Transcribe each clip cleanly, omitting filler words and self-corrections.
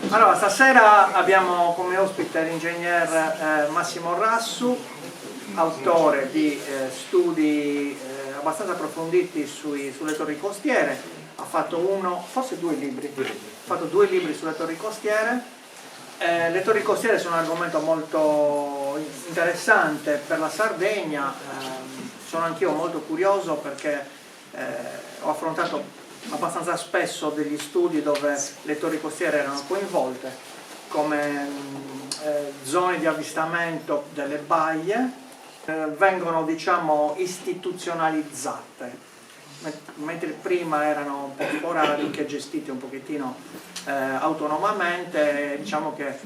Allora, stasera abbiamo come ospite l'ingegner Massimo Rassu, autore di studi abbastanza approfonditi sulle torri costiere. Ha fatto uno, forse due libri. Ha fatto due libri sulle torri costiere. Le torri costiere sono un argomento molto interessante per la Sardegna. Sono anch'io molto curioso perché ho affrontato abbastanza spesso degli studi dove le torri costiere erano coinvolte come zone di avvistamento delle baie, vengono diciamo istituzionalizzate, mentre prima erano un po' sporadiche, gestite un pochettino autonomamente. Diciamo che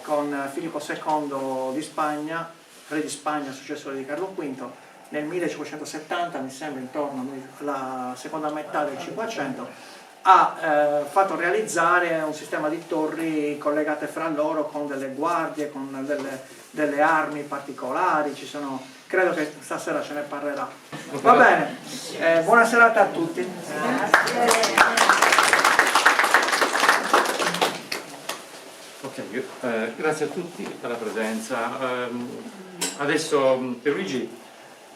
con Filippo II di Spagna, re di Spagna, successore di Carlo V, nel 1570, mi sembra intorno alla seconda metà del 500, ha fatto realizzare un sistema di torri collegate fra loro con delle guardie, con delle armi particolari. Credo che stasera ce ne parlerà. Va bene, buona serata a tutti. Grazie a tutti per la presenza. Adesso Pierluigi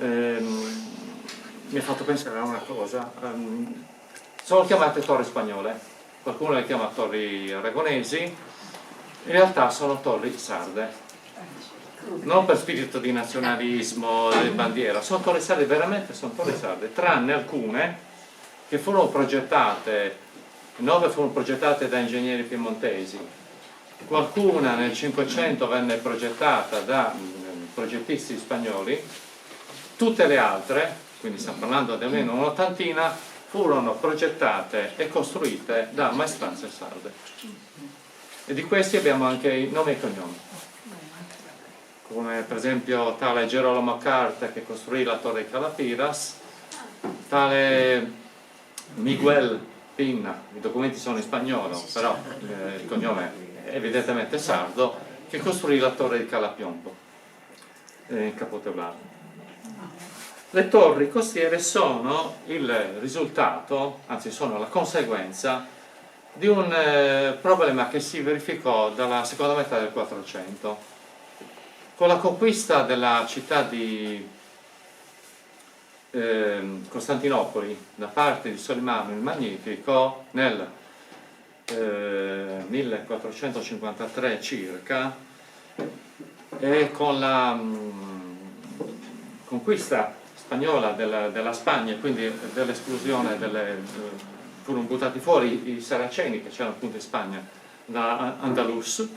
mi ha fatto pensare a una cosa. Sono chiamate torri spagnole, qualcuno le chiama torri aragonesi, in realtà sono torri sarde, non per spirito di nazionalismo, di bandiera, sono torri sarde, veramente sono torri sarde, tranne alcune che furono progettate, 9 furono progettate da ingegneri piemontesi, qualcuna nel 500 venne progettata da progettisti spagnoli. Tutte le altre, quindi stiamo parlando di almeno un'ottantina, furono progettate e costruite da maestranze sarde. E di questi abbiamo anche i nomi e cognomi, come per esempio tale Gerolamo Carta che costruì la torre di Calapiras, tale Miguel Pinna, i documenti sono in spagnolo, però il cognome è evidentemente sardo, che costruì la torre di Calapiombo in Capoteulano. Le torri costiere sono il risultato, anzi sono la conseguenza di un problema che si verificò dalla seconda metà del 400. Con la conquista della città di Costantinopoli da parte di Solimano il Magnifico nel 1453 circa, e con la conquista spagnola della Spagna, quindi dell'esclusione, furono buttati fuori i saraceni che c'erano appunto in Spagna da Andalus.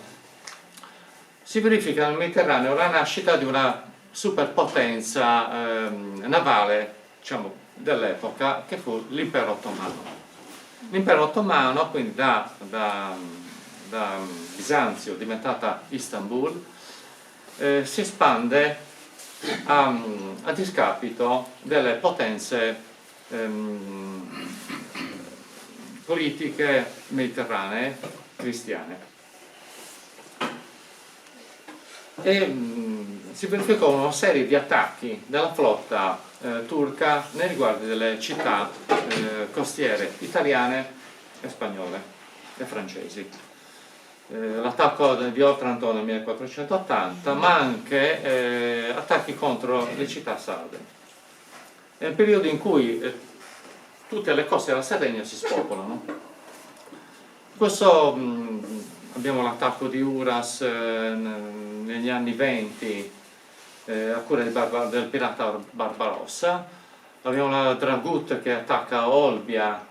Si verifica nel Mediterraneo la nascita di una superpotenza navale, diciamo, dell'epoca, che fu l'impero ottomano. L'impero ottomano, quindi da Bisanzio diventata Istanbul, si espande a discapito delle potenze politiche mediterranee cristiane, e si verificò una serie di attacchi della flotta turca nei riguardi delle città costiere italiane e spagnole e francesi. L'attacco di Otranto nel 1480, ma anche attacchi contro le città sarde. È il periodo in cui tutte le coste della Sardegna si spopolano. Questo, abbiamo l'attacco di Uras negli anni 20 a cura del pirata Barbarossa. Abbiamo la Dragut che attacca Olbia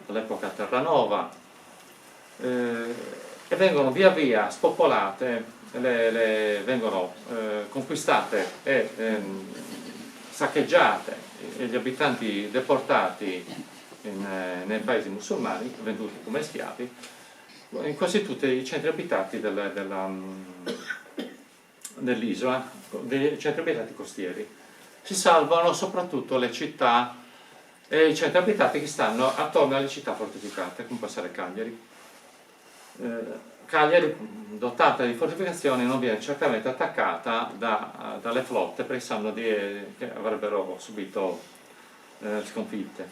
all'epoca Terranova. E vengono via via spopolate, vengono conquistate e saccheggiate, e gli abitanti deportati nei paesi musulmani, venduti come schiavi, in quasi tutti i centri abitati dell'isola, dei centri abitati costieri. Si salvano soprattutto le città e i centri abitati che stanno attorno alle città fortificate, come può essere Cagliari. Cagliari, dotata di fortificazioni, non viene certamente attaccata dalle flotte, pensando che avrebbero subito sconfitte.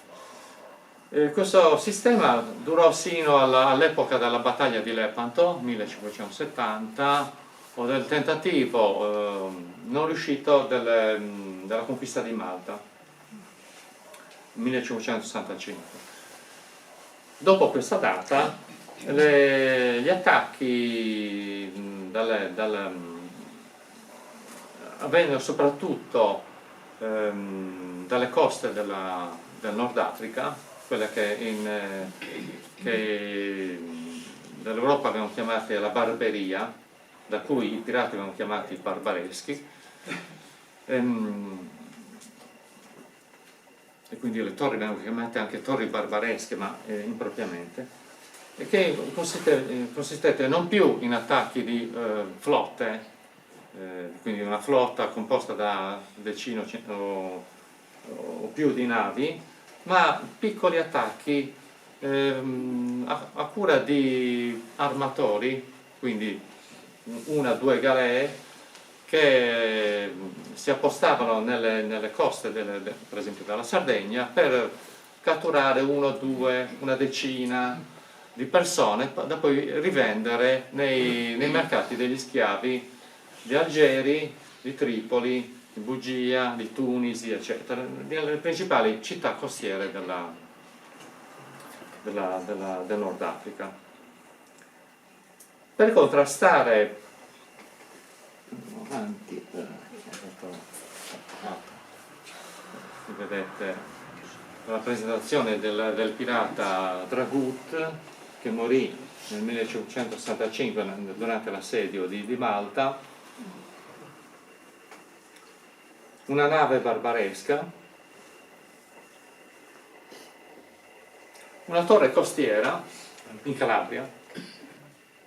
Questo sistema durò sino all'epoca della battaglia di Lepanto, 1570, o del tentativo non riuscito della conquista di Malta, 1565. Dopo questa data gli attacchi avvennero soprattutto dalle coste del Nord Africa, quelle che dall'Europa avevano chiamate la barberia, da cui i pirati avevano chiamati barbareschi, e quindi le torri vengono chiamate anche torri barbaresche, ma impropriamente, e che consistette non più in attacchi di flotte, quindi una flotta composta da decine o più di navi, ma piccoli attacchi a cura di armatori, quindi una o due galee che si appostavano nelle coste, per esempio della Sardegna, per catturare una decina di persone da poi rivendere nei mercati degli schiavi di Algeri, di Tripoli, di Bugia, di Tunisi, eccetera, delle principali città costiere del Nord Africa. Per contrastare avanti, vedete la presentazione del pirata Dragut, che morì nel 1565 durante l'assedio di Malta. Una nave barbaresca, una torre costiera in Calabria.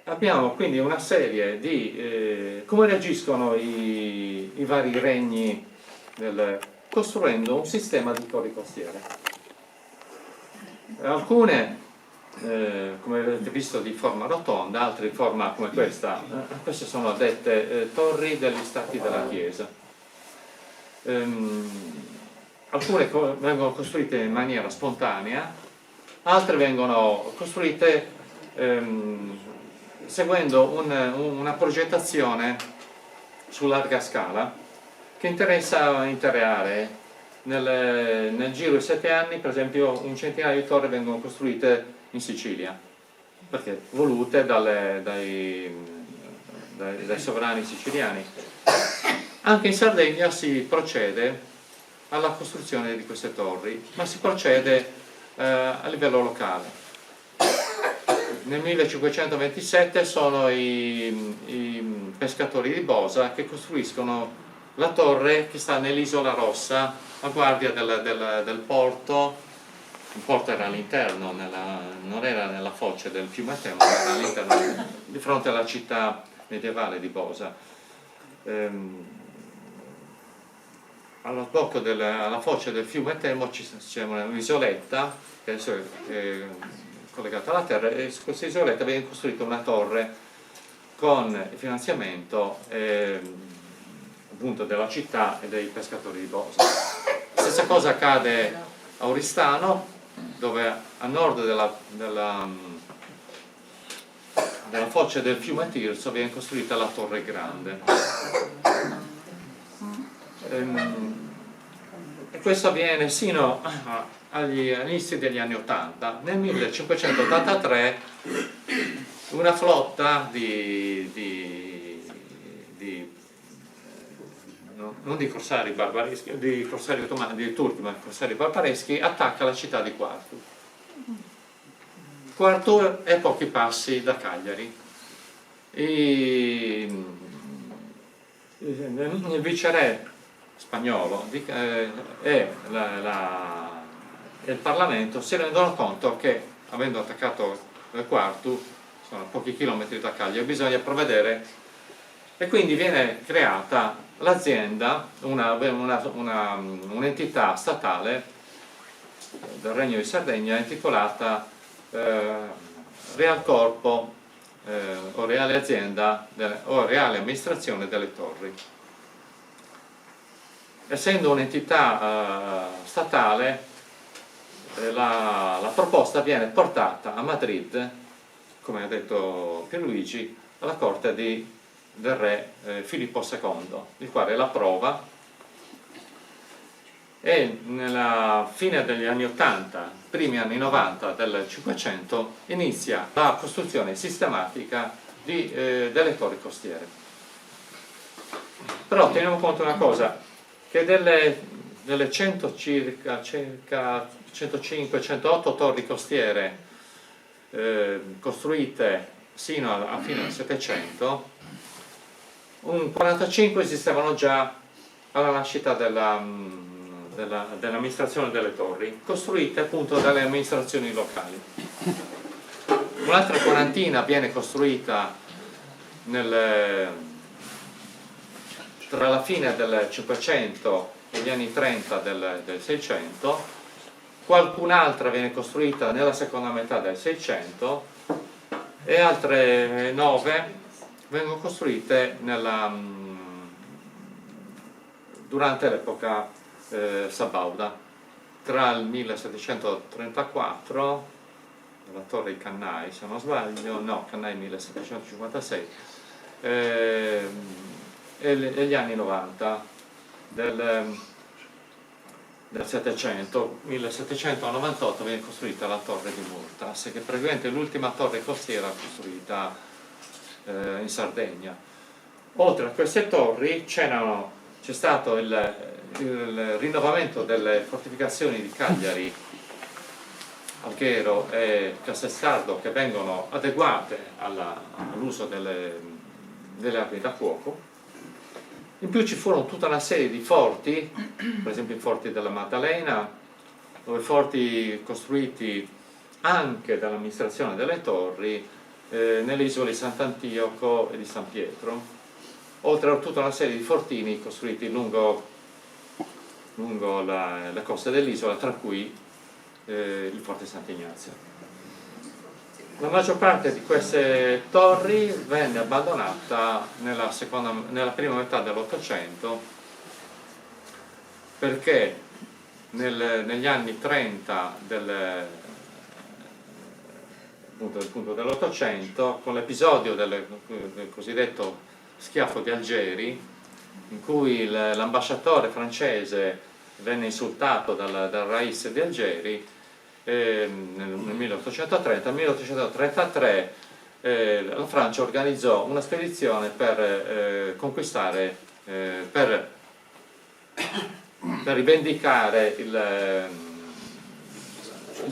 Abbiamo quindi una serie di come reagiscono i vari regni costruendo un sistema di torri costiere. Alcune, come avete visto, di forma rotonda, altre di forma come questa. Queste sono dette torri degli stati della Chiesa. Alcune vengono costruite in maniera spontanea, altre vengono costruite seguendo una progettazione su larga scala che interessa intere aree. Nel giro di 7 anni, per esempio, un centinaio di torri vengono costruite in Sicilia, perché volute dai sovrani siciliani. Anche in Sardegna si procede alla costruzione di queste torri, ma si procede a livello locale. Nel 1527 sono i pescatori di Bosa che costruiscono la torre che sta nell'Isola Rossa, a guardia del porto. Il porto era all'interno, non era nella foce del fiume Temo, ma era all'interno, di fronte alla città medievale di Bosa. Allo sbocco alla foce del fiume Temo c'è un'isoletta che adesso è collegata alla terra, e su questa isoletta viene costruita una torre con il finanziamento appunto della città e dei pescatori di Bosa. Stessa cosa accade a Oristano, dove a nord della foce del fiume Tirso viene costruita la Torre Grande. E questo avviene sino agli inizi degli anni 80. Nel 1583 una flotta non di corsari barbareschi, di corsari ottomani, di turchi, ma corsari barbareschi, attacca la città di Quartu. Quartu è a pochi passi da Cagliari. Il viceré spagnolo e il Parlamento si rendono conto che, avendo attaccato Quartu, sono a pochi chilometri da Cagliari, bisogna provvedere, e quindi viene creata l'azienda, un'entità statale del Regno di Sardegna intitolata Real Corpo o Reale Azienda o Reale Amministrazione delle Torri. Essendo un'entità statale, la proposta viene portata a Madrid, come ha detto Pierluigi, alla corte del re Filippo II, il quale la approva, e nella fine degli anni 80, primi anni 90 del 500, inizia la costruzione sistematica delle torri costiere. Però teniamo conto una cosa, che delle 100 circa 105-108 torri costiere costruite sino a fine del 700, un 45 esistevano già alla nascita dell'amministrazione delle torri, costruite appunto dalle amministrazioni locali. Un'altra quarantina viene costruita tra la fine del 500 e gli anni 30 del 600, qualcun'altra viene costruita nella seconda metà del 600 e altre 9 vengono costruite durante l'epoca sabauda, tra il 1734, la torre di Cannai se non sbaglio, no, Cannai 1756, e gli anni 90 del 700, 1798 viene costruita la torre di Murtas, che è praticamente l'ultima torre costiera costruita in Sardegna. Oltre a queste torri c'è stato il rinnovamento delle fortificazioni di Cagliari, Alghero e Castelstraddo, che vengono adeguate all'uso delle armi da fuoco. In più ci furono tutta una serie di forti, per esempio i forti della Maddalena, dove forti costruiti anche dall'amministrazione delle torri nelle isole di Sant'Antioco e di San Pietro, oltre a tutta una serie di fortini costruiti lungo le coste dell'isola, tra cui il forte Sant'Ignazio. La maggior parte di queste torri venne abbandonata nella prima metà dell'Ottocento, perché negli anni 30 del dell'Ottocento, con l'episodio del cosiddetto schiaffo di Algeri, in cui l'ambasciatore francese venne insultato dal Rais di Algeri, nel 1830, nel 1833 la Francia organizzò una spedizione per conquistare, per rivendicare il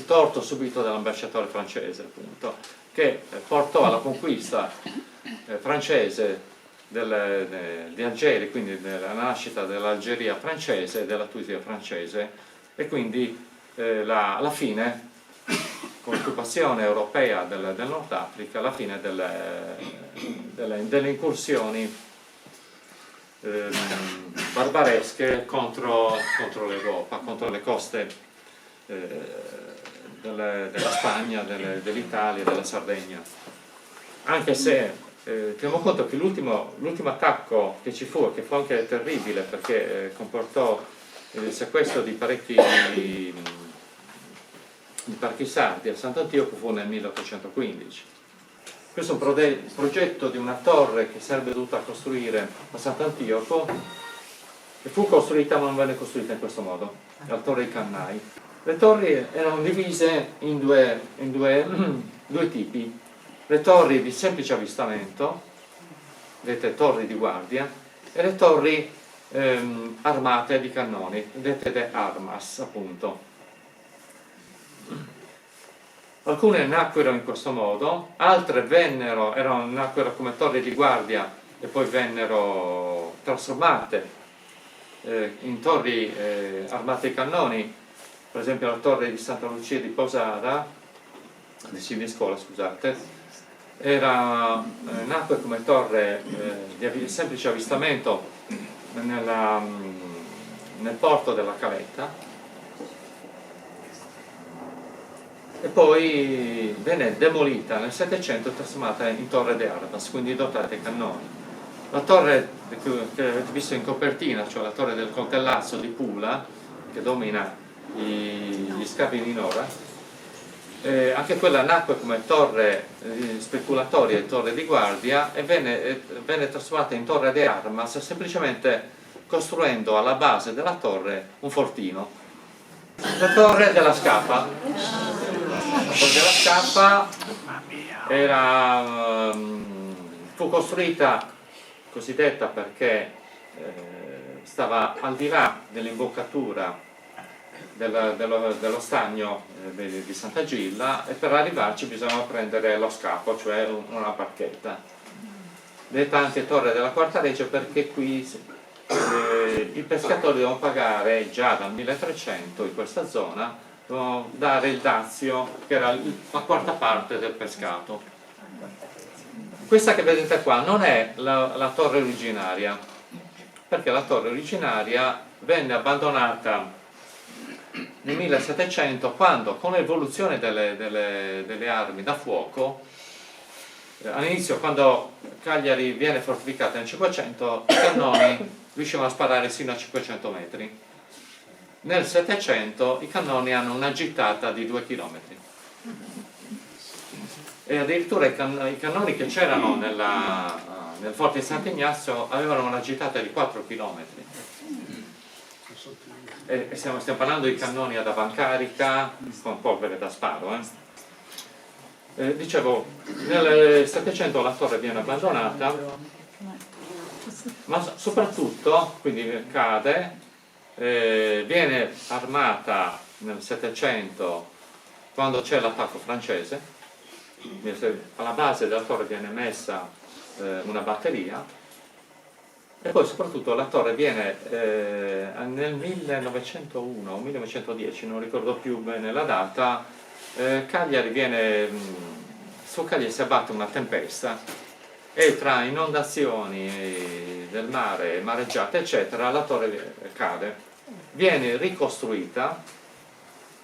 torto subito dall'ambasciatore francese, appunto, che portò alla conquista francese di Algeri, quindi alla nascita dell'Algeria francese e della Tunisia francese, e quindi alla fine, con l'occupazione europea del Nord Africa, alla fine delle incursioni barbaresche contro l'Europa, contro le coste della Spagna, dell'Italia e della Sardegna. Anche se teniamo conto che l'ultimo attacco che ci fu, che fu anche terribile perché comportò il sequestro di parecchi sardi a Sant'Antioco, fu nel 1815. Questo è un progetto di una torre che sarebbe dovuta costruire a Sant'Antioco, e fu costruita ma non venne costruita in questo modo, la torre di Cannai. Le torri erano divise in due tipi: le torri di semplice avvistamento, dette torri di guardia, e le torri armate di cannoni, dette de armas, appunto. Alcune nacquero in questo modo, altre nacquero come torri di guardia e poi vennero trasformate in torri armate di cannoni. Per esempio la torre di Santa Lucia di Posada, di Siniscola, scusate, nacque come torre di semplice avvistamento nel porto della Caletta, e poi venne demolita nel Settecento e trasformata in torre de armas, quindi dotata di cannoni. La torre che avete visto in copertina, cioè la torre del Coltellazzo di Pula, che domina gli scavi di Nora. Anche quella nacque come torre speculatoria e torre di guardia e venne trasformata in torre de armas semplicemente costruendo alla base della torre un fortino. La torre della Scapa. La torre della Scapa fu costruita cosiddetta perché stava al di là dell'imboccatura dello stagno di Santa Gilla, e per arrivarci bisognava prendere lo scafo, cioè una barchetta, detta anche torre della quarta legge perché qui i pescatori devono pagare già dal 1300 in questa zona, devono dare il dazio che era la quarta parte del pescato. Questa che vedete qua non è la torre originaria, perché la torre originaria venne abbandonata nel 1700 quando, con l'evoluzione delle armi da fuoco, all'inizio quando Cagliari viene fortificata nel 500 i cannoni riuscivano a sparare sino a 500 metri. Nel 700 i cannoni hanno una gittata di 2 km e addirittura i cannoni che c'erano nel forte di Sant'Ignazio avevano una gittata di 4 km. E stiamo parlando di cannoni ad avancarica con polvere da sparo. Dicevo, nel 700 la torre viene abbandonata, ma soprattutto quindi cade, viene armata nel 700 quando c'è l'attacco francese, alla base della torre viene messa una batteria. E poi soprattutto la torre viene nel 1901 o 1910, non ricordo più bene la data, Cagliari su Cagliari si abbatte una tempesta e tra inondazioni del mare, mareggiate eccetera, la torre cade, viene ricostruita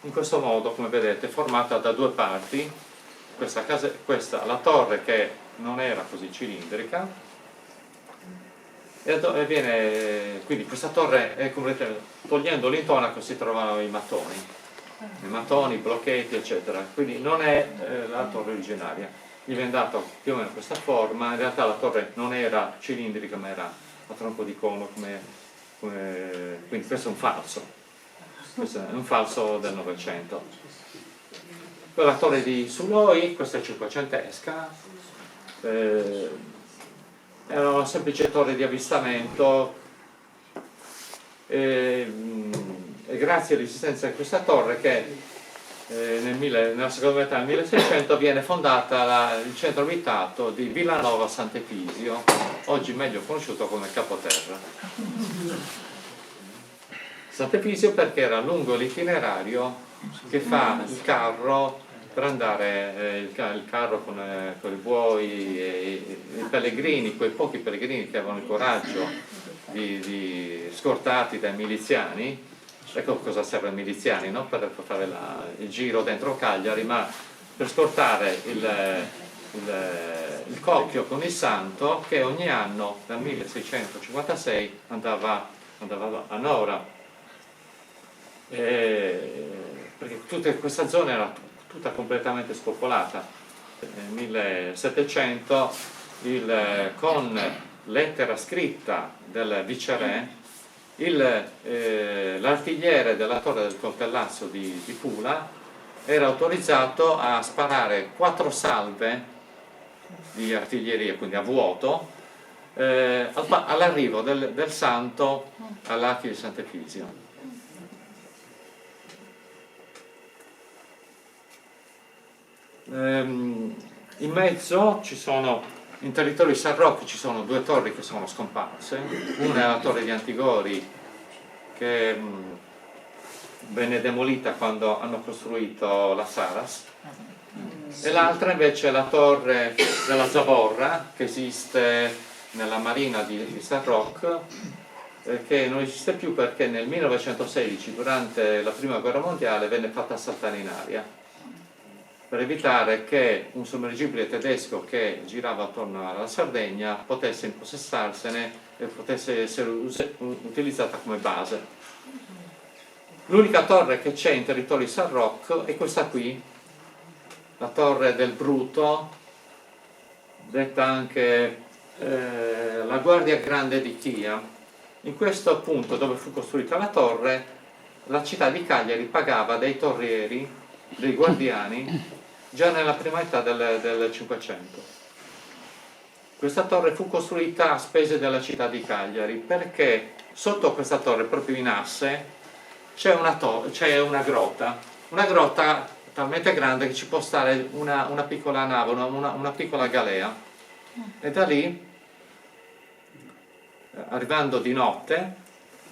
in questo modo, come vedete, formata da due parti, la torre che non era così cilindrica, e quindi questa torre è, come vedete, togliendo l'intonaco si trovano i mattoni, i blocchetti eccetera, quindi non è la torre originaria, gli viene dato più o meno questa forma. In realtà la torre non era cilindrica ma era a tronco di cono, quindi questo è un falso del Novecento. La torre di Suloi, questa è cinquecentesca, era una semplice torre di avvistamento e grazie all'esistenza di questa torre che nella seconda metà del 1600 viene fondata il centro abitato di Villanova Sant'Efisio, oggi meglio conosciuto come Capoterra. Sant'Efisio perché era lungo l'itinerario che fa il carro per andare, il carro con i buoi e i pellegrini, quei pochi pellegrini che avevano il coraggio di scortati dai miliziani. Ecco cosa serve ai miliziani, non per fare il giro dentro Cagliari, ma per scortare il cocchio con il santo che ogni anno dal 1656 andava a Nora, perché tutta questa zona era tutta completamente spopolata. Nel 1700 con lettera scritta del viceré l'artigliere della torre del coltellazzo di Pula era autorizzato a sparare 4 salve di artiglieria, quindi a vuoto, all'arrivo del santo all'Archio di Sant'Efisio. In mezzo in territorio di San Rocco ci sono 2 torri che sono scomparse, una è la torre di Antigori che venne demolita quando hanno costruito la Saras, e l'altra invece è la torre della Zavorra che esiste nella marina di San Rocco, che non esiste più perché nel 1916 durante la prima guerra mondiale venne fatta saltare in aria per evitare che un sommergibile tedesco che girava attorno alla Sardegna potesse impossessarsene e potesse essere utilizzata come base. L'unica torre che c'è in territorio di San Rocco è questa qui, la torre del Bruto, detta anche la Guardia Grande di Chia. In questo punto dove fu costruita la torre, la città di Cagliari pagava dei torrieri, dei guardiani, già nella prima metà del 500. Questa torre fu costruita a spese della città di Cagliari perché sotto questa torre, proprio in asse, c'è una grotta talmente grande che ci può stare una piccola nave, una piccola galea, e da lì, arrivando di notte,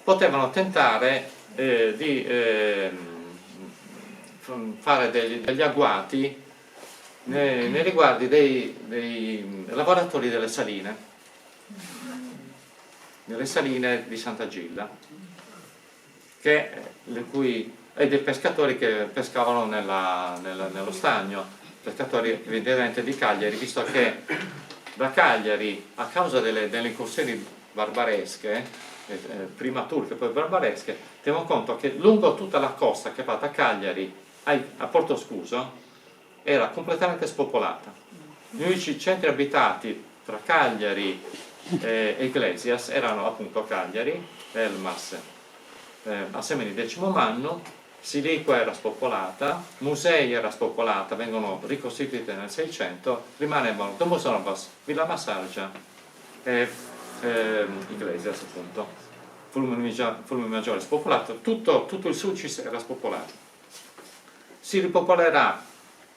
potevano tentare di fare degli agguati nei riguardi dei lavoratori delle saline di Santa Gilda, e dei pescatori che pescavano nello stagno, pescatori evidentemente di Cagliari, visto che da Cagliari, a causa delle incursioni barbaresche, prima turche poi barbaresche, teniamo conto che lungo tutta la costa che va da Cagliari a Porto Scuso era completamente spopolata. Gli unici centri abitati tra Cagliari e Iglesias erano appunto Cagliari, Elmas, Assemini Decimomannu, Siliqua era spopolata, Musei era spopolata, vengono ricostituite nel 600, rimanevano Domosonovas, Villa Massargia e Iglesias appunto. Fulmine Maggiore spopolato, tutto il Sulcis era spopolato. Si ripopolerà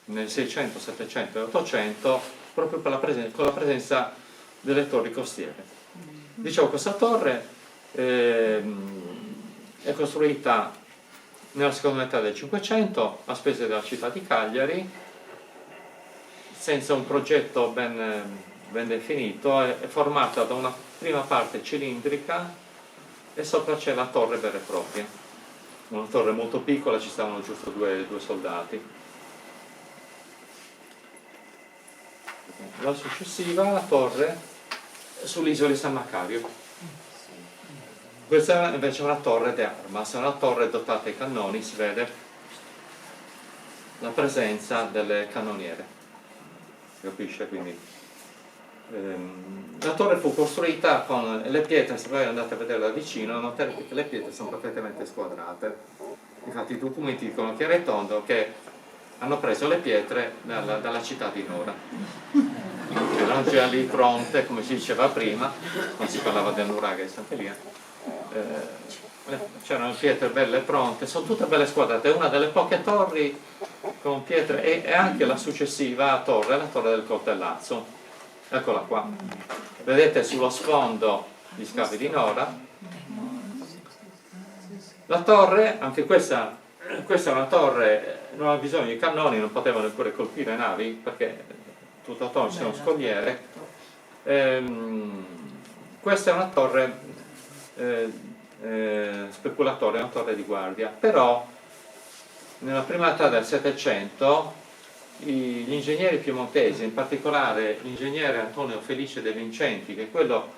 nel 600, 700 e 800 proprio con la presenza delle torri costiere. Dicevo, questa torre è costruita nella seconda metà del 500 a spese della città di Cagliari, senza un progetto ben definito. È formata da una prima parte cilindrica e sopra c'è la torre vera e propria, una torre molto piccola, ci stavano giusto due soldati. La successiva, la torre sull'isola di San Macario. Questa invece è una torre de armas, è una torre dotata di cannoni, si vede la presenza delle cannoniere, si capisce? Quindi la torre fu costruita con le pietre, se voi andate a vederla da vicino noterete che le pietre sono perfettamente squadrate. Infatti i documenti dicono chiaro e tondo che hanno preso le pietre dalla città di Nora, erano già lì pronte, come si diceva prima quando si parlava del nuraga di Sant'Elia. C'erano pietre belle pronte, sono tutte belle squadrate, è una delle poche torri con pietre, e anche la successiva torre, la torre del Coltellazzo, eccola qua, vedete sullo sfondo gli scavi di Nora. La torre, anche questa è una torre, non ha bisogno di cannoni, non potevano neppure colpire navi perché tutto attorno c'è uno scogliere. Questa è una torre speculatoria, una torre di guardia, però nella prima metà del Settecento gli ingegneri piemontesi, in particolare l'ingegnere Antonio Felice De Vincenti, che è quello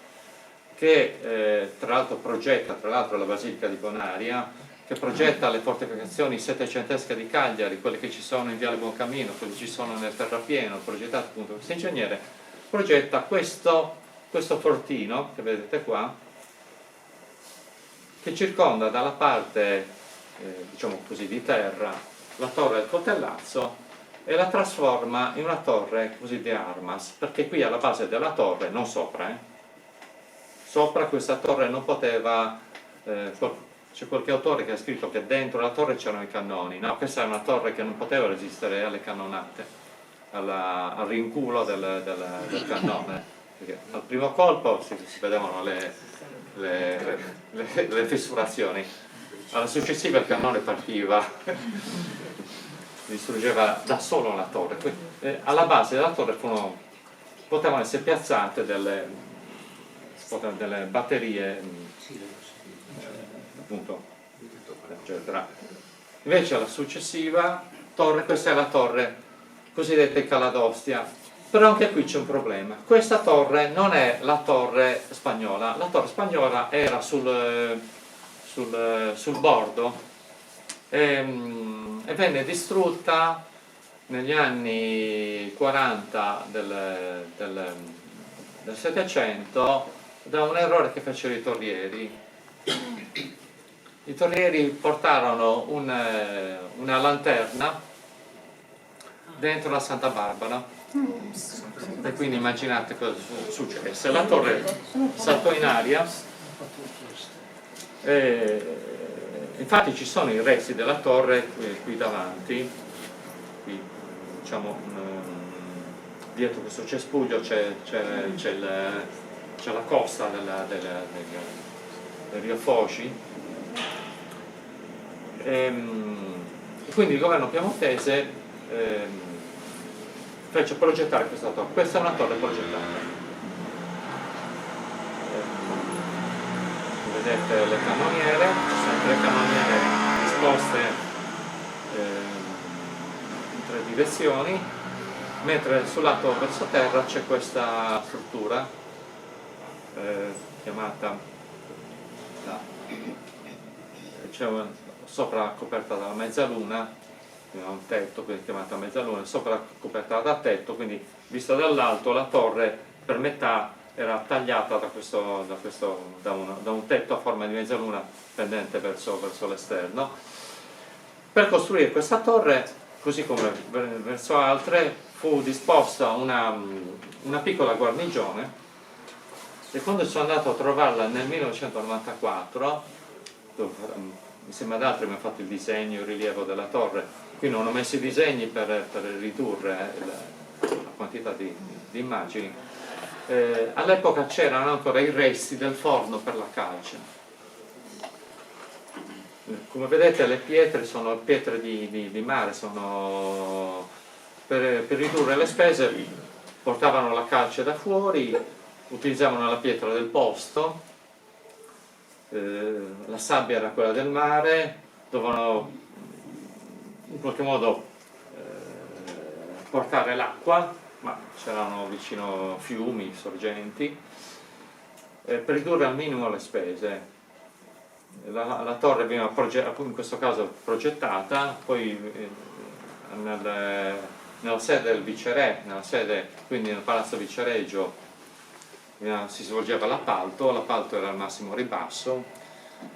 che tra l'altro progetta la Basilica di Bonaria, che progetta le fortificazioni settecentesche di Cagliari, quelle che ci sono in Viale Buoncamino, quelle che ci sono nel Terrapieno, progettato appunto questo ingegnere, progetta questo fortino che vedete qua, che circonda dalla parte diciamo così di terra la torre del Coltellazzo e la trasforma in una torre così di armas, perché qui alla base della torre, non sopra, sopra questa torre non poteva, c'è qualche autore che ha scritto che dentro la torre c'erano i cannoni, no, questa è una torre che non poteva resistere alle cannonate, al rinculo del cannone, perché al primo colpo si vedevano le fessurazioni, alla successiva il cannone partiva, distruggeva da solo la torre. Alla base della torre potevano essere piazzate delle batterie appunto, eccetera. Invece la successiva torre, questa è la torre cosiddetta Caladostia. Però anche qui c'è un problema, questa torre non è la torre spagnola, la torre spagnola era sul bordo e venne distrutta negli anni 40 del Settecento da un errore che fecero i torrieri. I torrieri portarono una lanterna dentro la Santa Barbara e quindi immaginate cosa successe. La torre saltò in aria e infatti ci sono i resti della torre qui davanti, qui, diciamo, dietro questo cespuglio c'è la costa del Rio Foci. Quindi il governo piemontese fece progettare questa torre. Questa è una torre progettata. Vedete le cannoniere, ci sono 3 cannoniere disposte in 3 direzioni, mentre sul lato verso terra c'è questa struttura chiamata sopra coperta dalla mezzaluna, un tetto, quindi chiamata mezzaluna, sopra coperta da tetto, quindi vista dall'alto la torre per metà era tagliata da un tetto a forma di mezzaluna pendente verso l'esterno. Per costruire questa torre, così come verso altre, fu disposta una piccola guarnigione, e quando sono andato a trovarla nel 1994, mi sembra ad altri mi ha fatto il disegno, il rilievo della torre, qui non ho messo i disegni per ridurre la quantità di immagini. All'epoca c'erano ancora i resti del forno per la calce. Come vedete le pietre sono pietre di mare, sono per ridurre le spese portavano la calce da fuori, utilizzavano la pietra del posto, la sabbia era quella del mare, dovevano in qualche modo portare l'acqua, ma c'erano vicino fiumi, sorgenti, per ridurre al minimo le spese. La torre veniva in questo caso progettata, poi nella sede del viceré, quindi nel palazzo viceregio, si svolgeva l'appalto era al massimo ribasso,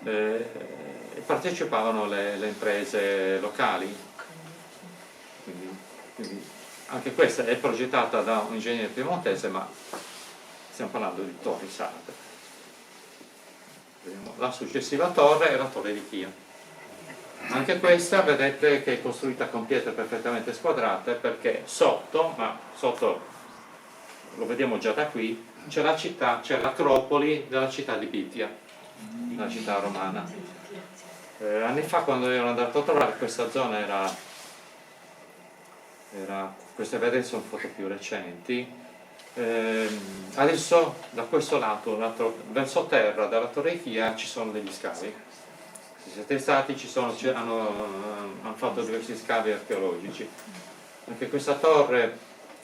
e partecipavano le imprese locali, quindi anche questa è progettata da un ingegnere piemontese, ma stiamo parlando di torri sarde. La successiva torre è la torre di Chio. Anche questa vedete che è costruita con pietre perfettamente squadrate, perché sotto lo vediamo già da qui, c'è la città, c'è l'acropoli della città di Bittia, la città romana. Anni fa, quando ero andato a trovare questa zona, queste vedete sono foto più recenti. Adesso da questo lato, verso terra dalla torre di Chia, ci sono degli scavi. Se siete stati, hanno fatto diversi scavi archeologici. Anche questa torre,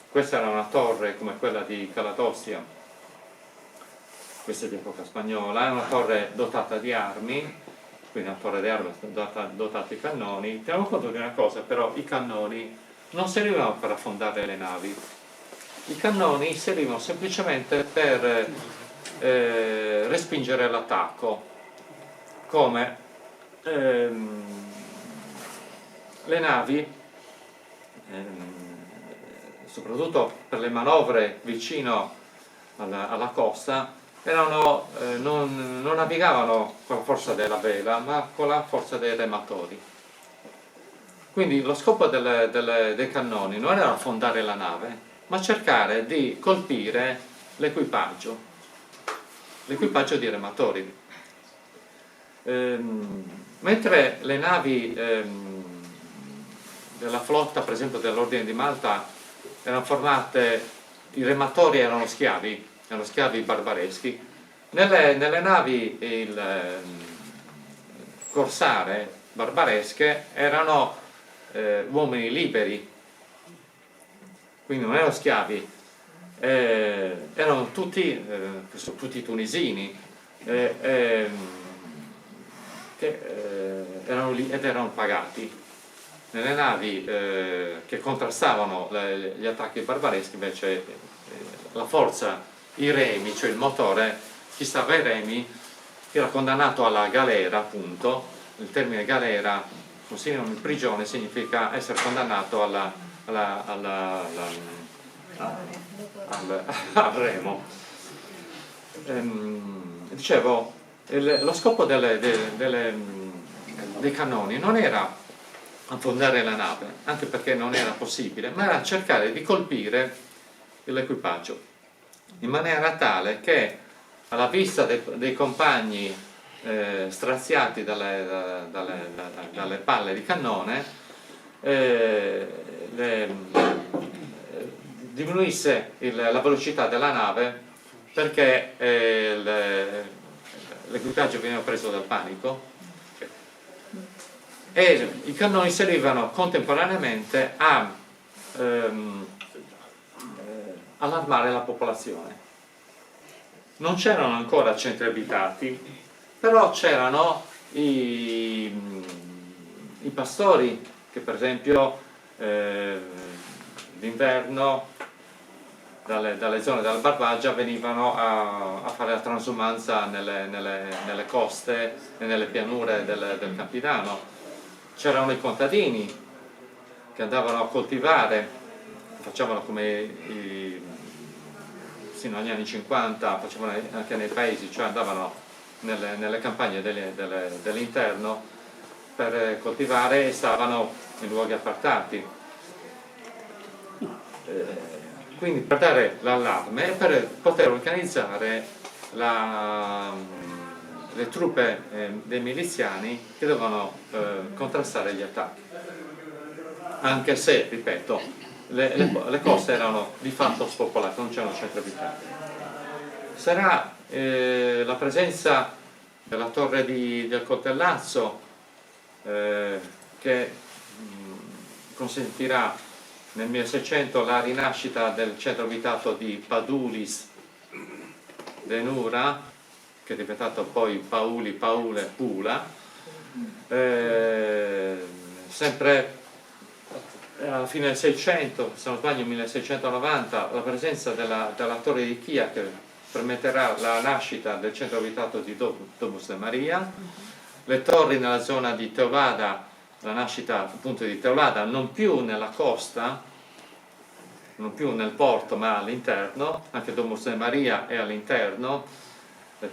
questa era una torre come quella di Calatossia, questa è di epoca spagnola, è una torre dotata di armi, quindi una torre di armi dotata di cannoni. Teniamo conto di una cosa, però i cannoni non servivano per affondare le navi, i cannoni servivano semplicemente per respingere l'attacco, come le navi, soprattutto per le manovre vicino alla costa, non navigavano con la forza della vela, ma con la forza dei rematori. Quindi lo scopo dei cannoni non era affondare la nave, ma cercare di colpire l'equipaggio di rematori. Mentre le navi della flotta, per esempio dell'Ordine di Malta, erano formate, i rematori erano schiavi barbareschi, nelle navi corsare barbaresche erano uomini liberi, quindi non erano schiavi, erano tutti tunisini, che erano lì ed erano pagati. Nelle navi che contrastavano gli attacchi barbareschi invece la forza, i remi, cioè il motore, chi stava ai remi era condannato alla galera, appunto. Il termine galera, un sinonimo di prigione, significa essere condannato al remo. Dicevo, lo scopo dei cannoni non era affondare la nave, anche perché non era possibile, ma era cercare di colpire l'equipaggio in maniera tale che alla vista dei compagni straziati dalle palle di cannone diminuisse la velocità della nave, perché l'equipaggio veniva preso dal panico e i cannoni servivano contemporaneamente a allarmare la popolazione. Non c'erano ancora centri abitati, però c'erano i pastori che per esempio d'inverno dalle zone della Barbagia venivano a fare la transumanza nelle coste e nelle pianure del Campidano. C'erano i contadini che andavano a coltivare, facevano come sino agli anni 50, facevano anche nei paesi, cioè andavano nelle campagne dell'interno per coltivare e stavano in luoghi appartati. Quindi per dare l'allarme e per poter organizzare le truppe dei miliziani che dovevano contrastare gli attacchi, anche se, ripeto, le coste erano di fatto spopolate, non c'erano centri abitati. Sarà la presenza della torre del Coltellazzo che consentirà nel 1600 la rinascita del centro abitato di Padulis Denura, che è diventato poi Pauli, Paule, Pula. Sempre alla fine del 600, se non sbaglio 1690, la presenza della torre di Chia, che permetterà la nascita del centro abitato di Domus de Maria. Le torri nella zona di Teulada, la nascita appunto di Teulada, non più nella costa, non più nel porto ma all'interno, anche Domus de Maria è all'interno,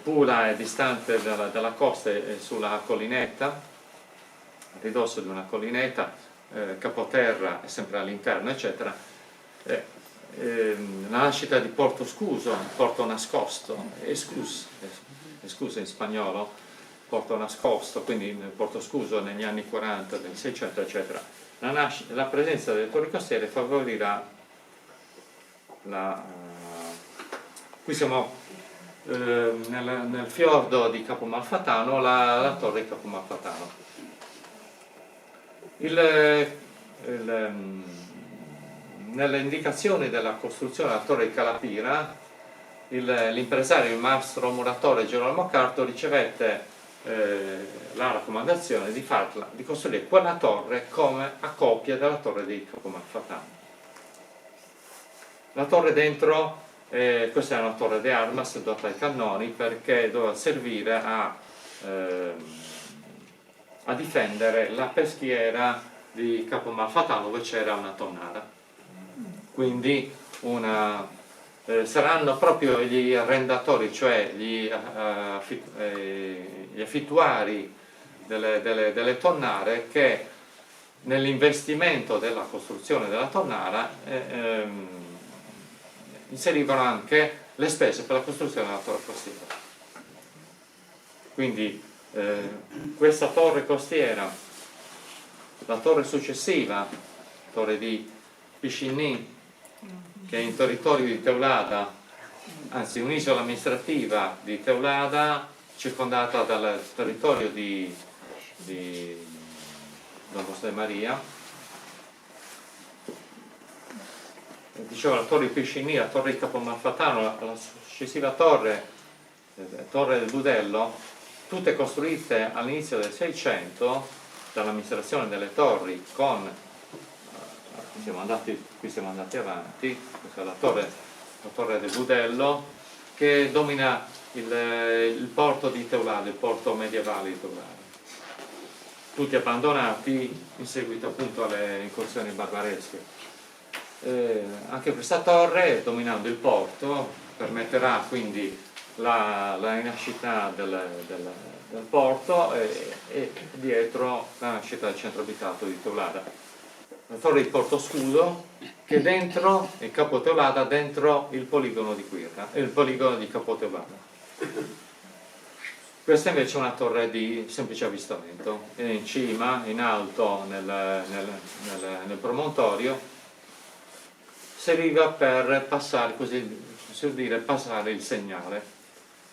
Pula è distante dalla costa, è sulla collinetta, a ridosso di una collinetta, Capoterra è sempre all'interno, eccetera. La nascita di Porto Scuso, Porto Nascosto, Escus in spagnolo, Porto Nascosto, quindi Porto Scuso negli anni 40 del 600, eccetera. La presenza delle torri costiere favorirà qui siamo nel fiordo di Capomalfatano, la torre di Capomalfatano. Nelle indicazioni della costruzione della torre di Calapira, l'impresario, il mastro muratore Gerolamo Carto ricevette la raccomandazione di costruire quella torre come a copia della torre di Capomalfatano. La torre dentro, questa è una torre di armas dotata ai cannoni, perché doveva servire a difendere la peschiera di Capomalfatano, dove c'era una tonnara. Quindi saranno proprio gli arrendatori, cioè gli affittuari delle tonnare, che nell'investimento della costruzione della tonnara inserivano anche le spese per la costruzione della torre costiera. Quindi questa torre costiera, la torre successiva, torre di Piscini, che è in territorio di Teulada, anzi un'isola amministrativa di Teulada, circondata dal territorio di Domus de Maria. Dicevo, la torre di Piscini, la torre di Capomalfatano, la successiva torre del Budello, tutte costruite all'inizio del 600 dall'amministrazione delle torri con, qui siamo andati avanti, questa è la torre del Budello, che domina il porto di Teulada, il porto medievale di Teulada. Tutti abbandonati in seguito appunto alle incursioni barbaresche. Anche questa torre, dominando il porto, permetterà quindi la rinascita del porto e dietro la nascita del centro abitato di Teulada. La torre di Porto Scudo, che è dentro il Capo Teulada, dentro il poligono di Quirra, il poligono di Capo Teulada. Questa invece è una torre di semplice avvistamento, è in cima, in alto nel promontorio, serviva per passare, passare il segnale.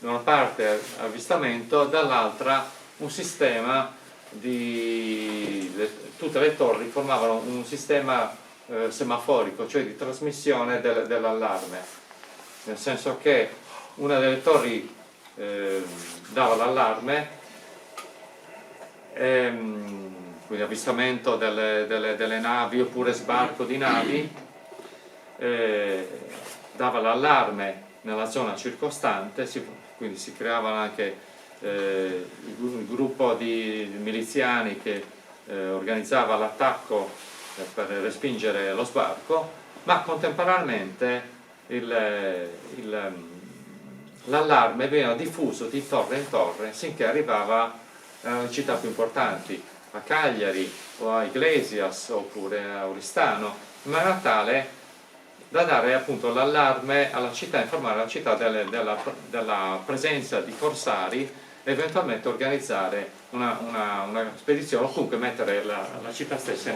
Da una parte avvistamento, dall'altra un sistema tutte le torri formavano un sistema semaforico, cioè di trasmissione dell'allarme, nel senso che una delle torri dava l'allarme, quindi avvistamento delle navi oppure sbarco di navi, dava l'allarme nella zona circostante, quindi si creavano anche il gruppo di miliziani che organizzava l'attacco per respingere lo sbarco, ma contemporaneamente l'allarme veniva diffuso di torre in torre finché arrivava alle città più importanti, a Cagliari o a Iglesias oppure a Oristano, in maniera tale da dare appunto l'allarme alla città, informare la città della presenza di corsari e eventualmente organizzare una spedizione o comunque mettere la città stessa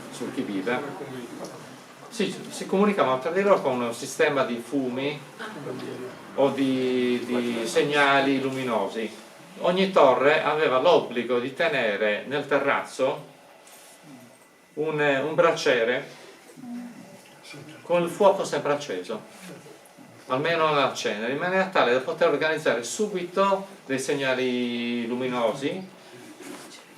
sul chi vive. Si comunicavano tra di loro con un sistema di fumi o di segnali luminosi. Ogni torre aveva l'obbligo di tenere nel terrazzo un braciere con il fuoco sempre acceso, almeno alla cenere, in maniera tale da poter organizzare subito dei segnali luminosi,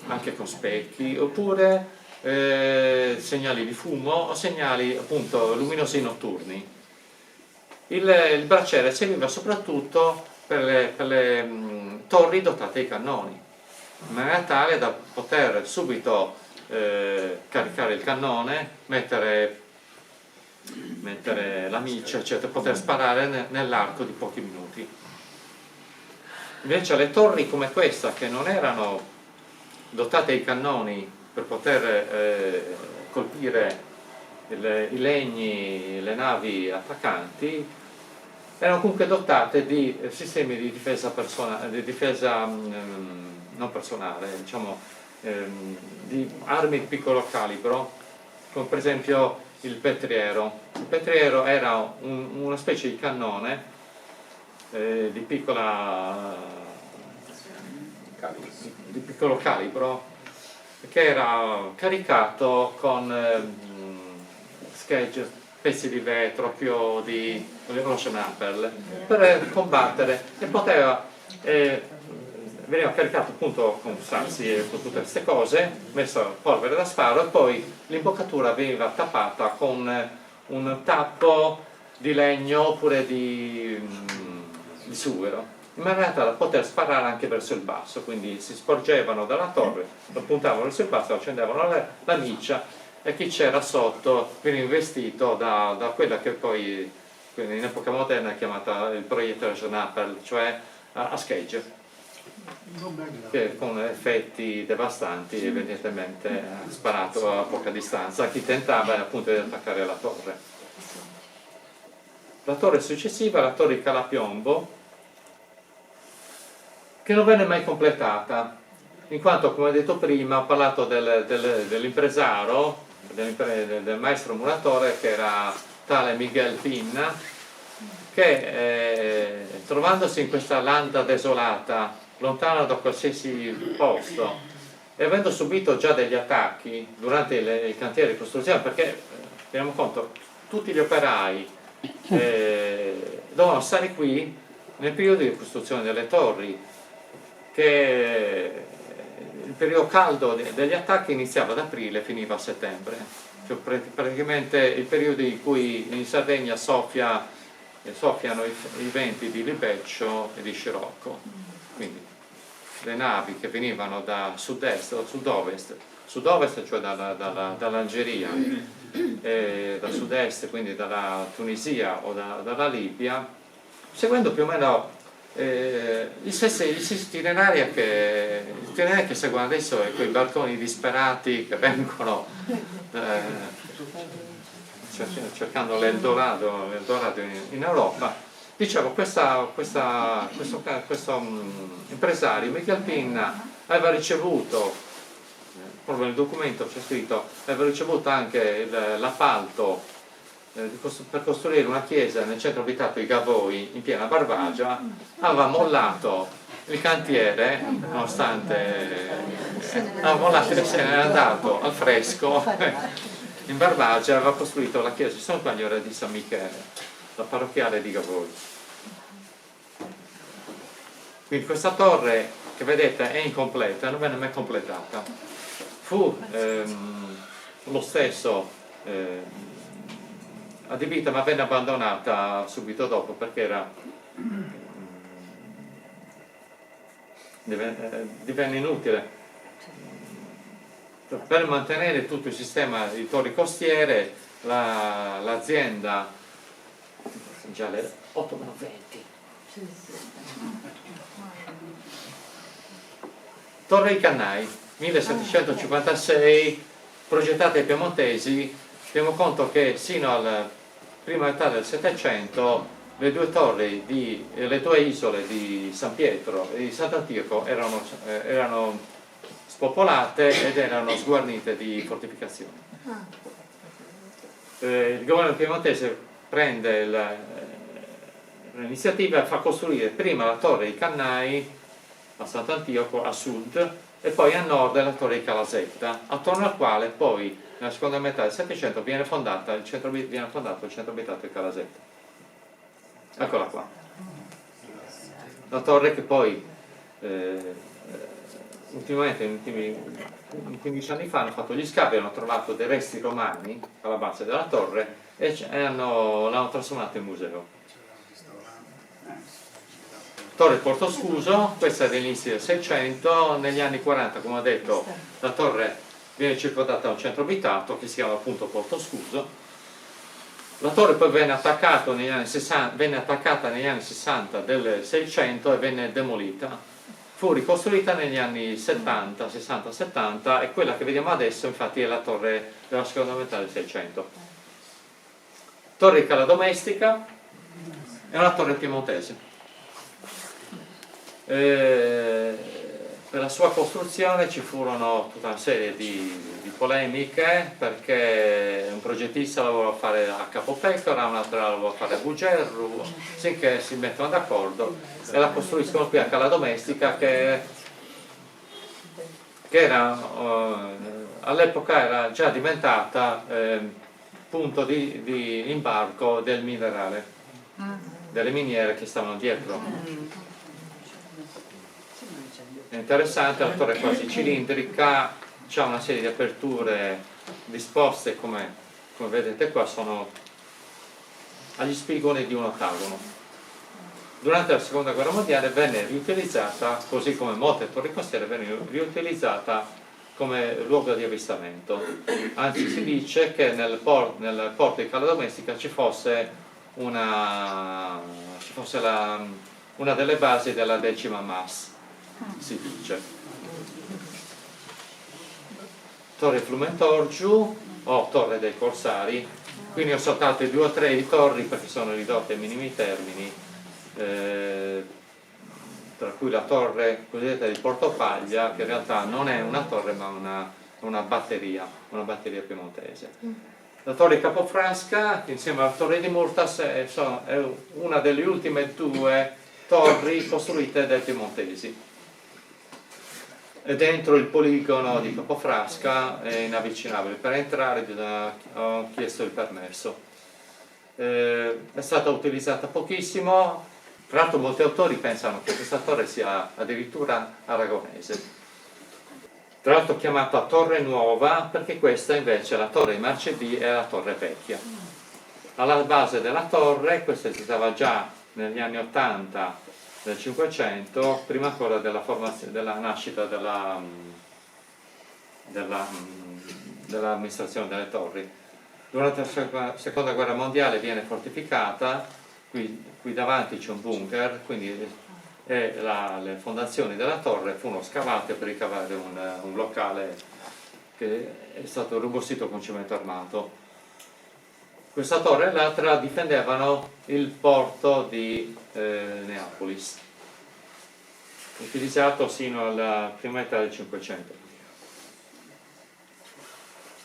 anche con specchi, oppure segnali di fumo o segnali appunto luminosi notturni. Il braciere serviva soprattutto per le torri dotate di cannoni, in maniera tale da poter subito caricare il cannone, mettere la miccia, cioè poter sparare nell'arco di pochi minuti. Invece le torri come questa, che non erano dotate di cannoni per poter colpire i legni, le navi attaccanti, erano comunque dotate di sistemi di difesa non personale, diciamo, di armi di piccolo calibro, come per esempio il petriero. Il petriero era una specie di cannone di piccolo calibro, che era caricato con schegge, pezzi di vetro, chiodi, lo schnapper, per combattere, e veniva caricato appunto con sassi e con tutte queste cose, messo polvere da sparo, e poi l'imboccatura veniva tappata con un tappo di legno oppure di sughero, in maniera da poter sparare anche verso il basso. Quindi si sporgevano dalla torre, lo puntavano verso il basso, accendevano la miccia, e chi c'era sotto veniva investito da quella che poi in epoca moderna è chiamata il proiettile schnapper, cioè a schegge, che con effetti devastanti evidentemente ha sparato a poca distanza a chi tentava appunto di attaccare la torre. La torre successiva, la torre di Calapiombo, che non venne mai completata, in quanto, come detto prima, ho parlato dell'impresario, del maestro muratore, che era tale Miguel Pinna, che trovandosi in questa landa desolata, lontano da qualsiasi posto, e avendo subito già degli attacchi durante i cantieri di costruzione, perché teniamo conto, tutti gli operai dovevano stare qui nel periodo di costruzione delle torri, che il periodo caldo degli attacchi iniziava ad aprile e finiva a settembre, cioè praticamente il periodo in cui in Sardegna soffiano i venti di libeccio e di scirocco. Quindi le navi che venivano da sud-est o sud-ovest cioè dall'Algeria, e da sud-est quindi dalla Tunisia o dalla Libia, seguendo più o meno gli stessi itinerari che seguono adesso, quei barconi disperati che vengono cercando l'Eldorado in Europa. Dicevo, questo impresario, Michel Pinna, aveva ricevuto, proprio nel documento c'è scritto, aveva ricevuto anche l'appalto per costruire una chiesa nel centro abitato di Gavoi in piena Barbagia. Aveva mollato il cantiere, nonostante aveva mollato e se n'era andato al fresco in Barbagia, aveva costruito la chiesa di San Spagnolo di San Michele, la parrocchiale di Gavoi. Quindi questa torre che vedete è incompleta, non venne mai completata. Fu lo stesso adibita, ma venne abbandonata subito dopo perché divenne inutile. Per mantenere tutto il sistema di torri costiere, l'azienda, già le 8:20. Torre i Cannai, 1756, progettata ai piemontesi. Teniamo conto che sino alla prima metà del Settecento le due torri, le due isole di San Pietro e di Sant'Antioco erano spopolate ed erano sguarnite di fortificazioni. Il governo piemontese prende l'iniziativa e fa costruire prima la torre di Cannai a Sant'Antioco a sud e poi a nord la torre di Calasetta, attorno al quale poi nella seconda metà del Settecento viene fondato il centro abitato di Calasetta. Eccola qua. La torre che poi ultimamente, in 15 anni fa, hanno fatto gli scavi, hanno trovato dei resti romani alla base della torre e l'hanno trasformato in museo. Torre Porto Scuso, questa è dell'inizio del 600, negli anni 40, come ho detto, la torre viene circondata da un centro abitato che si chiama appunto Porto Scuso. La torre poi venne attaccata negli anni 60 del 600 e venne demolita. Fu ricostruita negli anni 70, 60, 70 e quella che vediamo adesso infatti è la torre della seconda metà del 600. Torre di Cala Domestica è una torre piemontese. Per la sua costruzione ci furono tutta una serie di polemiche, perché un progettista la voleva fare a Capopecora, un altro la voleva fare a Bugerru, finché si mettono d'accordo e la costruiscono qui a Cala Domestica, che all'epoca era già diventata punto di imbarco del minerale, delle miniere che stavano dietro. È interessante, la torre è quasi cilindrica, c'è una serie di aperture disposte come vedete qua, sono agli spigoli di un ottagono. Durante la seconda guerra mondiale venne riutilizzata, così come molte torri costiere, venne riutilizzata come luogo di avvistamento. Anzi, si dice che nel porto di Cala Domestica ci fosse una delle basi della 10ª MAS, si dice. Torre Flumentorgiu o Torre dei Corsari, quindi ho saltato i 2 o 3 di torri perché sono ridotte ai minimi termini, tra cui la torre cosiddetta di Portopaglia, che in realtà non è una torre ma una batteria piemontese. La torre di Capofrasca, insieme alla torre di Murtas, è una delle ultime 2 torri costruite dai piemontesi. E dentro il poligono di Capofrasca è inavvicinabile. Per entrare ho chiesto il permesso. È stata utilizzata pochissimo, Tra l'altro molti autori pensano che questa torre sia addirittura aragonese. Tra l'altro chiamata Torre Nuova perché questa invece, la torre di Marcedì, è la torre vecchia. Alla base della torre, questa esisteva già negli anni 80 del 500, prima ancora della nascita dell'amministrazione delle torri. Durante la seconda guerra mondiale viene fortificata, qui davanti c'è un bunker, quindi le fondazioni della torre furono scavate per ricavare un locale che è stato robustito con cemento armato. Questa torre e l'altra difendevano il porto di Neapolis, utilizzato sino alla prima metà del 500.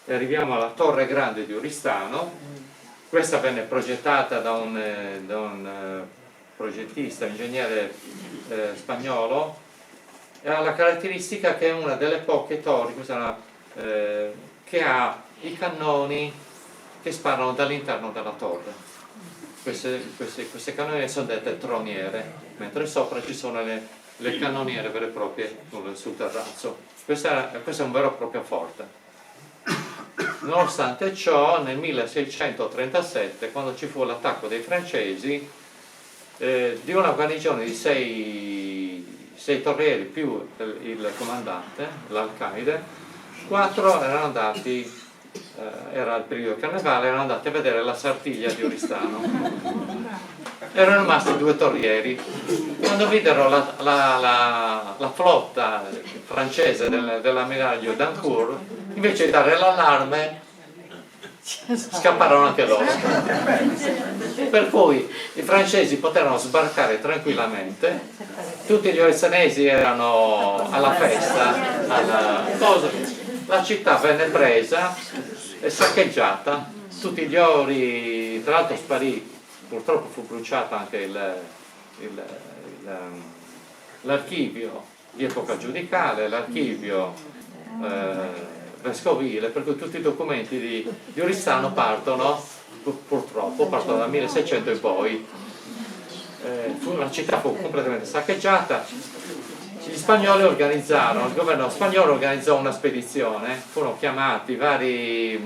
E arriviamo alla Torre Grande di Oristano. Questa venne progettata da un progettista, ingegnere spagnolo, e ha la caratteristica che è una delle poche torri che ha i cannoni che sparano dall'interno della torre. Queste cannoniere sono dette troniere, mentre sopra ci sono le cannoniere vere e proprie sul terrazzo. Questo è un vero e proprio forte. Nonostante ciò, nel 1637, quando ci fu l'attacco dei francesi, di una guarnigione di sei torrieri più il comandante, l'alcaide, 4 erano andati, era il periodo carnevale, erano andati a vedere la Sartiglia di Oristano. Erano rimasti 2 torrieri. Quando videro la flotta francese dell'ammiraglio Dancourt, invece di dare l'allarme, scapparono anche loro. Per cui i francesi poterono sbarcare tranquillamente, tutti gli oristanesi erano alla festa, la città venne presa e saccheggiata, tutti gli ori, tra l'altro sparì, purtroppo fu bruciato anche l'archivio di epoca giudicale, l'archivio vescovile, per cui tutti i documenti di Oristano purtroppo partono dal 1600 in poi. La città fu completamente saccheggiata. Gli spagnoli il governo spagnolo organizzò una spedizione, furono chiamati vari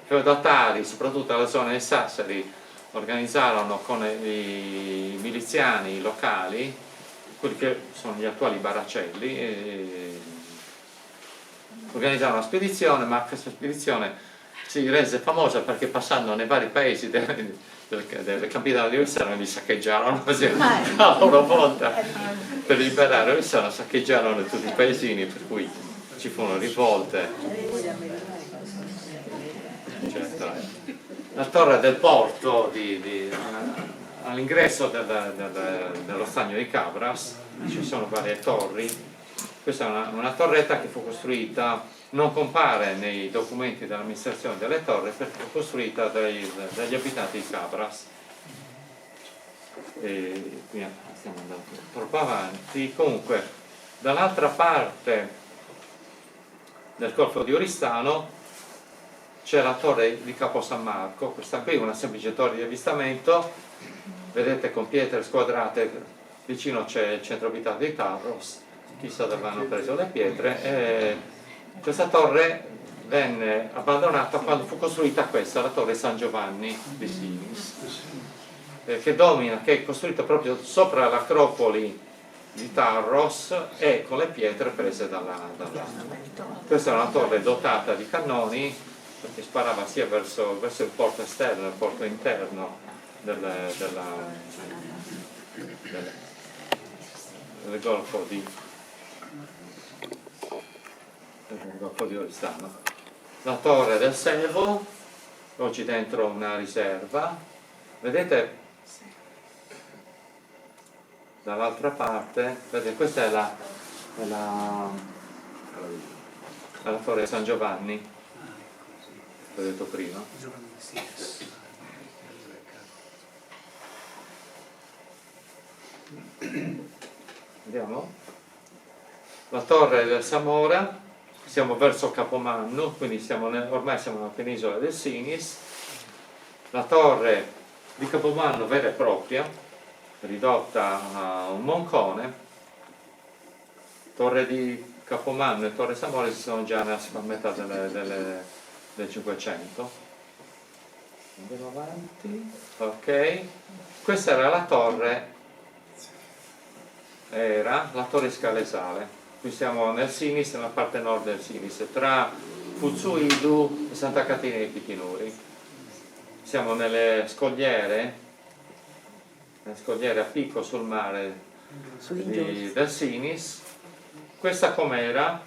feudatari, soprattutto dalla zona dei Sassari, organizzarono con i miliziani locali, quelli che sono gli attuali baracelli, organizzarono una spedizione, ma questa spedizione si rese famosa perché passando nei vari paesi del capitano di Oristano li saccheggiarono a loro volta per liberare Oristano, saccheggiarono tutti i paesini, per cui ci furono rivolte, eccetera. La torre del porto all'ingresso dello stagno di Cabras ci sono varie torri. Questa è una torretta che fu costruita, non compare nei documenti dell'amministrazione delle torri, perché fu costruita dagli abitanti di Cabras. Stiamo andando troppo avanti. Comunque, dall'altra parte del Golfo di Oristano c'è la torre di Capo San Marco. Questa qui è una semplice torre di avvistamento, vedete, con pietre squadrate, vicino c'è il centro abitato di Tarros, chissà dove hanno preso le pietre. Questa torre venne abbandonata quando fu costruita la torre San Giovanni di Sinis, che è costruita proprio sopra l'acropoli di Tarros e con le pietre prese dalla. Questa è una torre dotata di cannoni, perché sparava sia verso il porto esterno e il porto interno del Golfo di Oristano. La torre del Sevo, oggi dentro una riserva, vedete dall'altra parte, vedete, questa è la torre San Giovanni, l'ho detto prima. Vediamo la torre del Samora, siamo verso Capomanno, quindi ormai siamo nella penisola del Sinis. La torre di Capomanno vera e propria, ridotta a un moncone. Torre di Capomanno e Torre Samori sono già nella seconda metà del 500. Andiamo avanti. Ok, questa era la torre, scalesale. Qui siamo nel Sinis, nella parte nord del Sinis, tra Puzzuidu e Santa Caterina di Pitinuri. Siamo nelle scogliere a picco sul mare del Sinis. Questa com'era?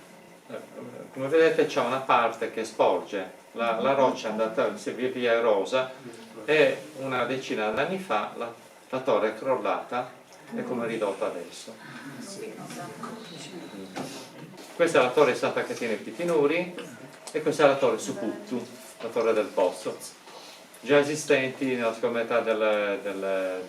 Come vedete c'è una parte che sporge, la roccia è andata via via erosa e una decina d'anni fa la torre è crollata e come è ridotta adesso. Questa è la torre Santa Caterina di Pitinuri e questa è la torre Suputtu, la torre del Pozzo, già esistenti nella seconda metà del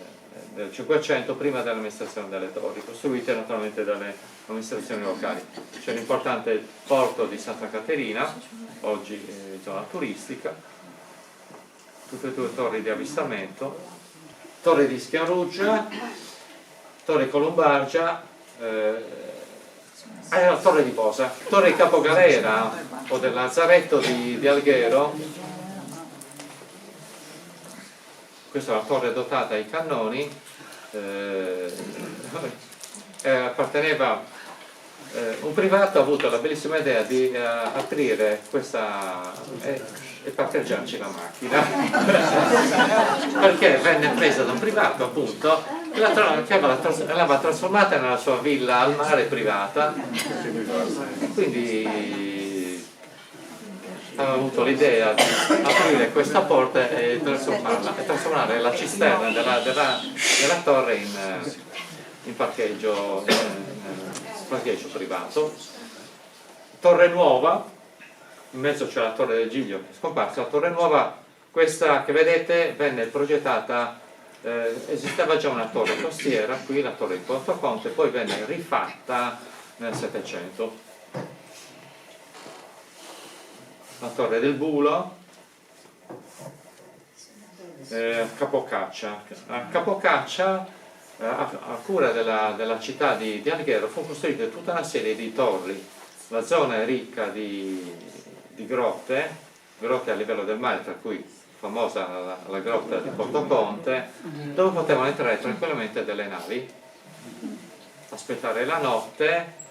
500, prima dell'amministrazione delle torri, costruite naturalmente dalle amministrazioni locali. C'è l'importante porto di Santa Caterina, oggi zona turistica, tutte e due torri di avvistamento, torre di Schiaruggia, torre Colombargia, la torre di Posa, torre di Capogalera o del Lazzaretto di Alghero. Questa è la torre dotata ai cannoni, apparteneva, un privato ha avuto la bellissima idea di aprire questa e parcheggiarci la macchina perché venne presa da un privato appunto e l'aveva trasformata nella sua villa al mare privata, quindi aveva avuto l'idea di aprire questa porta e trasformare la cisterna della torre in parcheggio privato. Torre nuova, in mezzo c'è la torre del Giglio che è scomparsa. La torre nuova, questa che vedete, venne progettata, esisteva già una torre costiera qui, la torre di Portoconte, poi venne rifatta nel 700. La torre del Bulo, Capocaccia. A Capocaccia, a cura della città di Alghero, fu costruita tutta una serie di torri. La zona è ricca di grotte a livello del mare, tra cui famosa la grotta di Portoconte, dove potevano entrare tranquillamente delle navi, aspettare la notte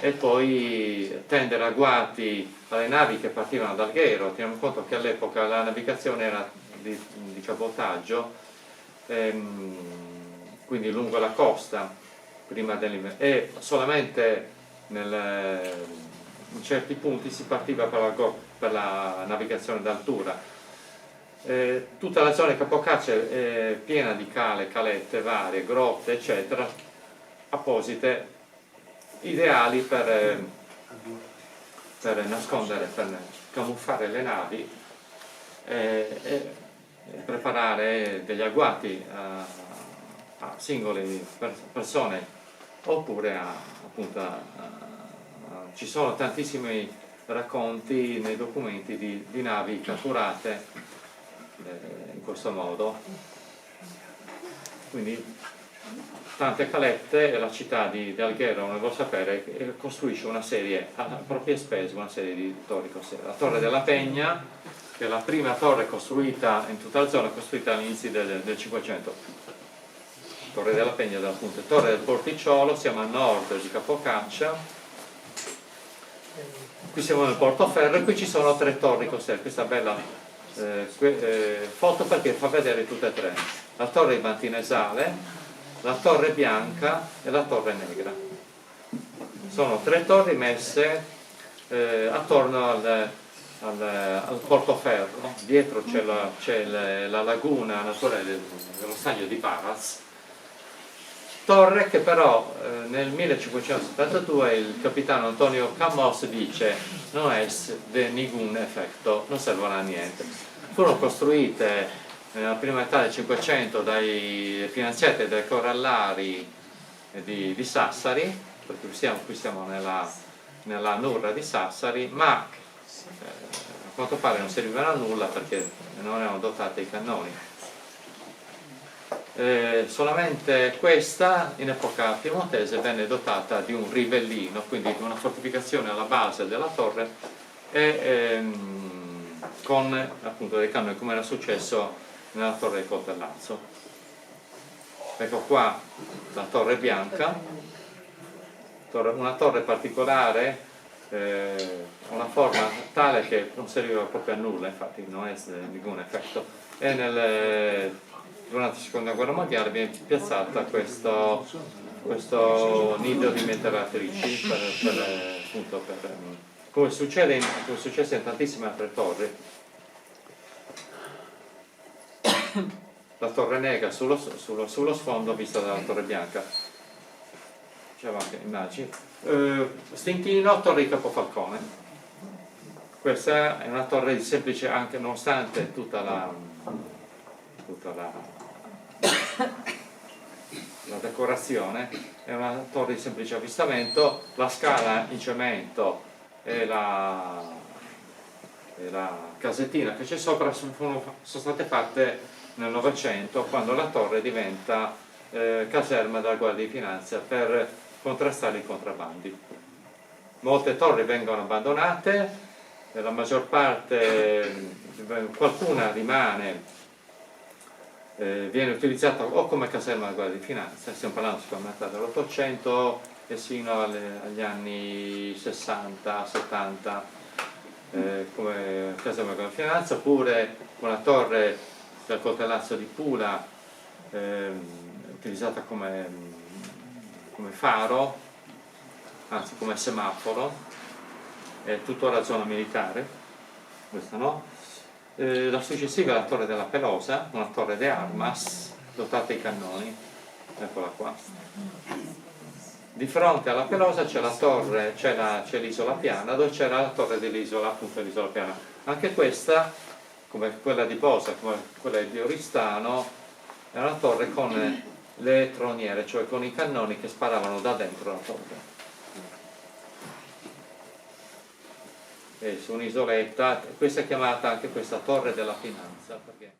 e poi tendere agguati alle navi che partivano da Alghero. Teniamo conto che all'epoca la navigazione era di cabotaggio, quindi lungo la costa prima e solamente in certi punti si partiva per la navigazione d'altura. Tutta la zona di Capocaccia è piena di cale, calette varie, grotte eccetera, apposite, ideali per nascondere, per camuffare le navi e preparare degli agguati a singole persone oppure ci sono tantissimi racconti nei documenti di navi catturate in questo modo, quindi tante calette. E la città di Alghero, come vuol sapere, costruisce una serie a proprie spese, una serie di torri costiere. La torre della Pegna, che è la prima torre costruita in tutta la zona, costruita all'inizio del 500. Torre della Pegna dal punto, torre del Porticciolo, siamo a nord di Capocaccia. Qui siamo nel Portoferro e qui ci sono 3 torri costiere. Questa bella foto perché fa vedere tutte e 3: la torre mantinesale, la torre bianca e la torre negra. Sono 3 torri messe attorno al Portoferro. Dietro c'è la laguna naturale dello stagno di Paras. Torre che però nel 1572 il capitano Antonio Camos dice non es de ningún effetto, non servono a niente. Furono costruite nella prima metà del 500 finanziate dai corallari di Sassari, perché qui siamo nella Nurra di Sassari, ma a quanto pare non servivano a nulla perché non erano dotate i cannoni. Solamente questa in epoca piemontese venne dotata di un rivellino, quindi di una fortificazione alla base della torre e con appunto dei cannoni, come era successo nella torre del Coltellazzo. Ecco qua la torre bianca, una torre particolare, una forma tale che non serviva proprio a nulla, infatti non è nessun effetto, e durante la seconda guerra mondiale viene piazzata questo nido di mitragliatrici come succede in tantissime altre torri. La torre nera sullo sfondo vista dalla torre bianca, c'è anche immagini. Stintino, torre di Capofalcone. Questa è una torre di semplice, anche nonostante tutta la decorazione, è una torre di semplice avvistamento. La scala in cemento e la casettina che c'è sopra sono state fatte nel Novecento, quando la torre diventa caserma della Guardia di Finanza per contrastare i contrabbandi. Molte torri vengono abbandonate, la maggior parte, qualcuna rimane, viene utilizzata o come caserma della Guardia di Finanza, stiamo parlando sicuramente dell'Ottocento e sino agli anni 60-70, come caserma della Guardia di Finanza, oppure una torre del Coltellazzo di Pula utilizzata come faro, anzi come semaforo, è tuttora zona militare, questa no? La successiva è la torre della Pelosa, una torre de armas dotata di cannoni, eccola qua. Di fronte alla Pelosa c'è la torre, c'è l'isola piana, dove c'era la torre dell'isola, appunto l'isola piana. Anche questa, come quella di Posa, come quella di Oristano, è una torre con le troniere, cioè con i cannoni che sparavano da dentro la torre. E su un'isoletta, questa è chiamata anche questa torre della finanza, perché